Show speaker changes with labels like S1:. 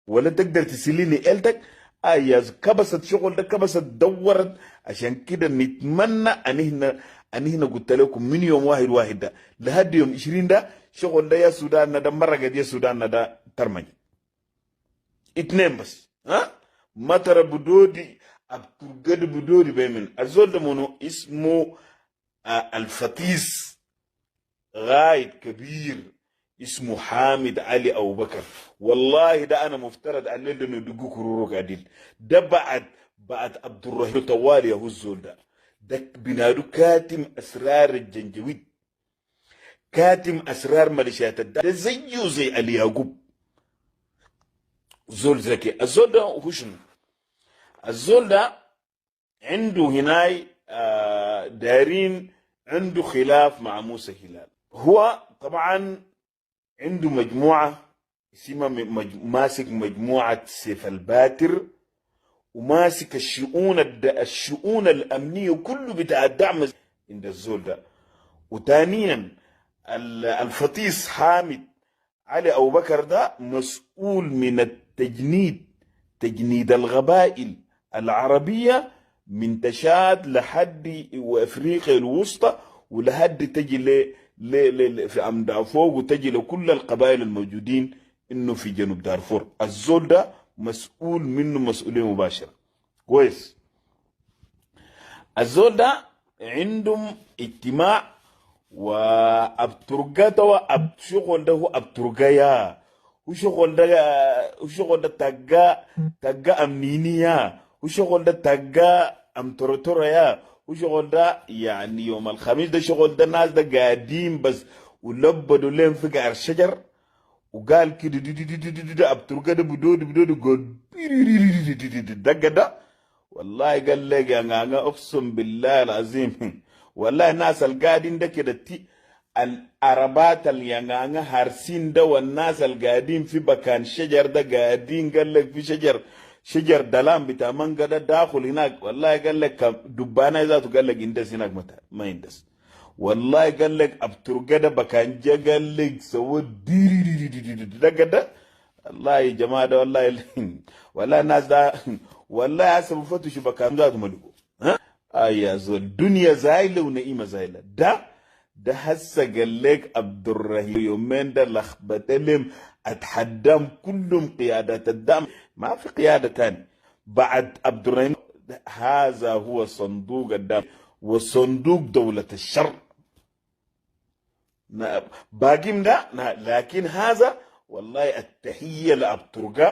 S1: ولا تقدر تسليني عيلتك. يا كبست شغل ده، كبست دورت. عشان كده نتمنى ان هنا قلت لكم من يوم واحد واحد ده لحد يوم 20 ده شغل ده يا سودان ده مره قد يا سودان ده ترمني اتنين بس. ما ترى بدودي ابترقد بدودي بيمن الزول ده منو اسمه الفتيس غايد كبير، اسمه حامد علي ابو بكر. والله ده انا مفترض عليه انه يدقوا كروروك عديل. ده بعد عبد الرحيم طوالي يا هو الزول ده بنادو كاتم اسرار الجنجويد، كاتم اسرار ميليشيات ده زيه زي علي يعقوب. زول ذكي الزول ده. هو شنو الزول ده؟ عنده هناي دارين عنده خلاف مع موسى هلال. هو طبعا عنده مجموعة اسمها ماسك مجموعة سيف الباتر، وماسك الشؤون الأمنية كله بتاع الدعم عند الزول ده. وثانيا الفطيس حامد علي أبو بكر ده مسؤول من تجنيد القبائل العربية من تشاد لحد وافريقيا الوسطى، ولحد تجي في ام دارفور، وتجي لكل القبائل الموجودين انه في جنوب دارفور. الزول ده مسؤول منه مسؤوليه مباشره. كويس. الزول ده عندهم اجتماع وابترقته شغل ده. هو ابترقيا وشغل ده تقا امنينيا، وشغل ده تقا امتروتوريا، وشغل ده يعني يوم الخميس ده شغل ده الناس ده قاعدين بس ولبدوا لين في قعر الشجر وقال كده دي ابترقه ده بدود قول دقه ده. والله قال لك يا غاغا اقسم بالله العظيم والله الناس القاعدين ده كده العربات اليانغانا هارسين ده، والناس القاعدين في مكان شجر ده قاعدين قال لك في شجر دلام بتاع مانجا ده داخل هناك. والله قال لك دبانه ذاته قال لك اندس هناك متى ما يندس. والله قال لك ابترقه ده بكان جا قال لك سوى ده كده. والله يا جماعه ده والله والله الناس ده والله حسب فتش بكان ذاته ملكو. يا زول دنيا زايله ونعيمه زايله. ده هسه قال لك عبد الرحيم يومين ده لخبتلهم اتحدام كلهم قيادات الدعم، ما في قياده تاني بعد عبد الرحيم. هذا هو صندوق الدعم وصندوق دوله الشر. باقي ده لكن هذا والله التحيه لابترقه